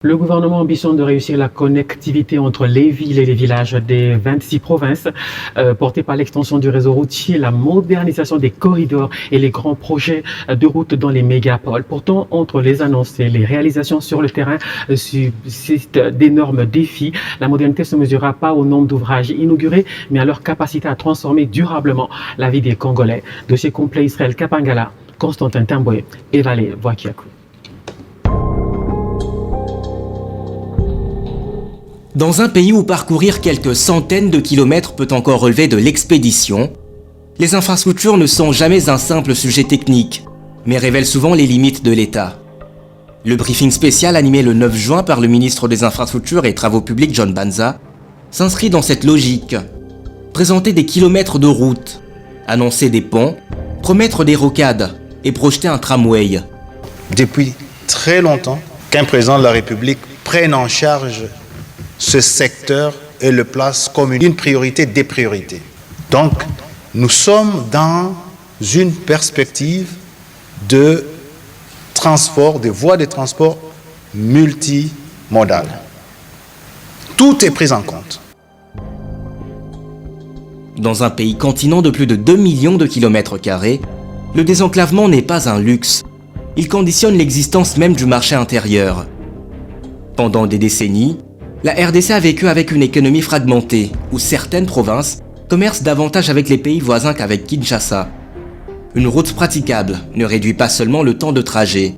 Le gouvernement ambitionne de réussir la connectivité entre les villes et les villages des 26 provinces, portée par l'extension du réseau routier, la modernisation des corridors et les grands projets de route dans les mégapoles. Pourtant, entre les annonces et les réalisations sur le terrain, subsistent d'énormes défis. La modernité ne se mesurera pas au nombre d'ouvrages inaugurés, mais à leur capacité à transformer durablement la vie des Congolais. Dossier complet Israël Kapangala, Constantin Tamboué et Valé Voikiakou. Dans un pays où parcourir quelques centaines de kilomètres peut encore relever de l'expédition, les infrastructures ne sont jamais un simple sujet technique, mais révèlent souvent les limites de l'État. Le briefing spécial animé le 9 juin par le ministre des Infrastructures et Travaux Publics John Banza s'inscrit dans cette logique. Présenter des kilomètres de routes, annoncer des ponts, promettre des rocades et projeter un tramway. Depuis très longtemps qu'un président de la République prenne en charge ce secteur et le place comme une priorité des priorités. Donc, nous sommes dans une perspective de transport, de voies de transport multimodales. Tout est pris en compte. Dans un pays continent de plus de 2 millions de kilomètres carrés, le désenclavement n'est pas un luxe. Il conditionne l'existence même du marché intérieur. Pendant des décennies, la RDC a vécu avec une économie fragmentée, où certaines provinces commercent davantage avec les pays voisins qu'avec Kinshasa. Une route praticable ne réduit pas seulement le temps de trajet.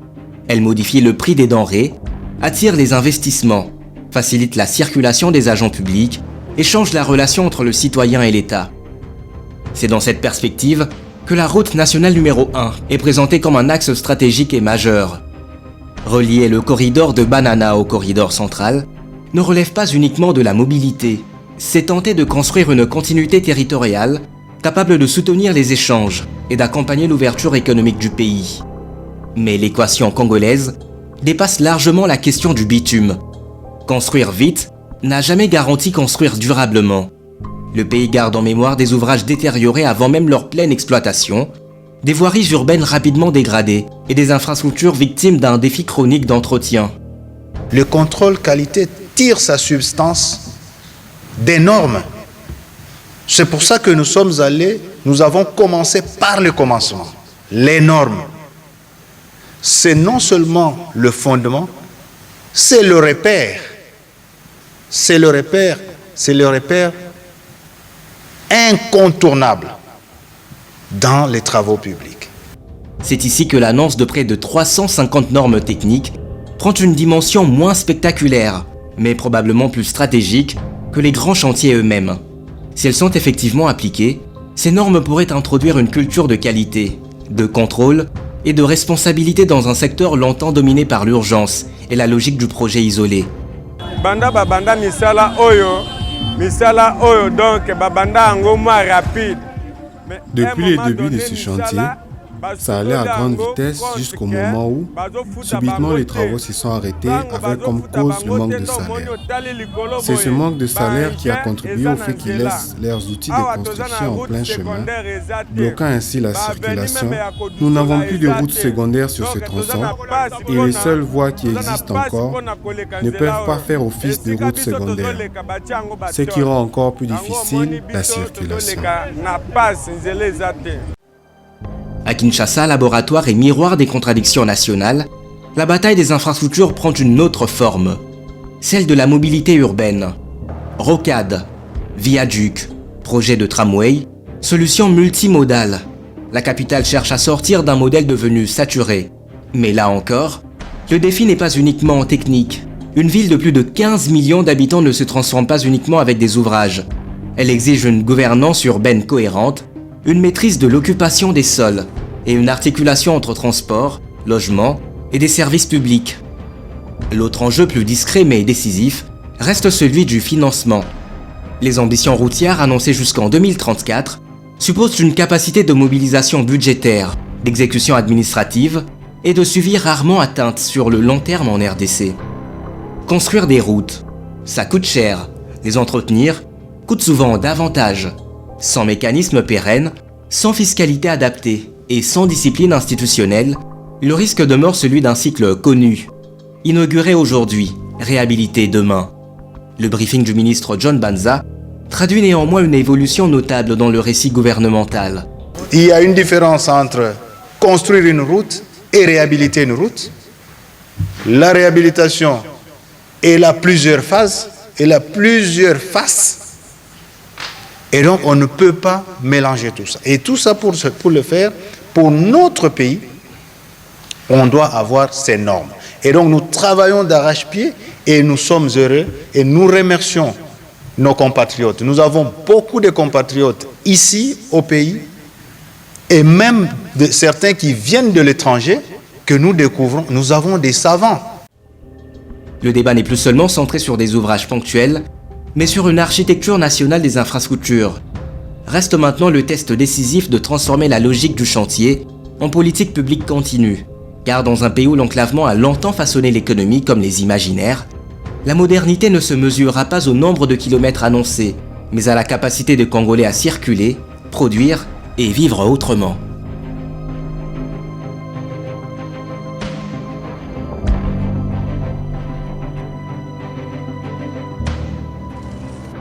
Elle modifie le prix des denrées, attire les investissements, facilite la circulation des agents publics et change la relation entre le citoyen et l'État. C'est dans cette perspective que la route nationale numéro 1 est présentée comme un axe stratégique et majeur. Relier le corridor de Banana au corridor central ne relève pas uniquement de la mobilité, c'est tenter de construire une continuité territoriale capable de soutenir les échanges et d'accompagner l'ouverture économique du pays. Mais l'équation congolaise dépasse largement la question du bitume. Construire vite n'a jamais garanti construire durablement. Le pays garde en mémoire des ouvrages détériorés avant même leur pleine exploitation, des voiries urbaines rapidement dégradées et des infrastructures victimes d'un défi chronique d'entretien. Le contrôle qualité tire sa substance des normes. C'est pour ça que nous avons commencé par le commencement. Les normes. C'est non seulement le fondement, c'est le repère. C'est le repère incontournable dans les travaux publics. C'est ici que l'annonce de près de 350 normes techniques prend une dimension moins spectaculaire, mais probablement plus stratégique que les grands chantiers eux-mêmes. Si elles sont effectivement appliquées, ces normes pourraient introduire une culture de qualité, de contrôle et de responsabilité dans un secteur longtemps dominé par l'urgence et la logique du projet isolé. Depuis le début de ce chantier, ça allait à grande vitesse jusqu'au moment où, subitement, les travaux se sont arrêtés avec comme cause le manque de salaire. C'est ce manque de salaire qui a contribué au fait qu'ils laissent leurs outils de construction en plein chemin, bloquant ainsi la circulation. Nous n'avons plus de routes secondaires sur ce tronçon et les seules voies qui existent encore ne peuvent pas faire office de routes secondaires, ce qui rend encore plus difficile la circulation. À Kinshasa, laboratoire et miroir des contradictions nationales, la bataille des infrastructures prend une autre forme, celle de la mobilité urbaine. Rocades, viaducs, projets de tramway, solutions multimodales. La capitale cherche à sortir d'un modèle devenu saturé. Mais là encore, le défi n'est pas uniquement technique. Une ville de plus de 15 millions d'habitants ne se transforme pas uniquement avec des ouvrages. Elle exige une gouvernance urbaine cohérente, une maîtrise de l'occupation des sols et une articulation entre transport, logement et des services publics. L'autre enjeu plus discret mais décisif reste celui du financement. Les ambitions routières annoncées jusqu'en 2034 supposent une capacité de mobilisation budgétaire, d'exécution administrative et de suivi rarement atteinte sur le long terme en RDC. Construire des routes, ça coûte cher. Les entretenir coûte souvent davantage. Sans mécanisme pérenne, sans fiscalité adaptée et sans discipline institutionnelle, le risque demeure celui d'un cycle connu. Inaugurée aujourd'hui, réhabiliter demain. Le briefing du ministre John Banza traduit néanmoins une évolution notable dans le récit gouvernemental. Il y a une différence entre construire une route et réhabiliter une route. La réhabilitation, elle a plusieurs phases, elle a plusieurs faces. Et donc, on ne peut pas mélanger tout ça. Et tout ça, pour le faire, pour notre pays, on doit avoir ces normes. Et donc, nous travaillons d'arrache-pied et nous sommes heureux et nous remercions nos compatriotes. Nous avons beaucoup de compatriotes ici, au pays, et même certains qui viennent de l'étranger, que nous découvrons. Nous avons des savants. Le débat n'est plus seulement centré sur des ouvrages ponctuels, mais sur une architecture nationale des infrastructures. Reste maintenant le test décisif de transformer la logique du chantier en politique publique continue. Car dans un pays où l'enclavement a longtemps façonné l'économie comme les imaginaires, la modernité ne se mesurera pas au nombre de kilomètres annoncés, mais à la capacité de Congolais à circuler, produire et vivre autrement.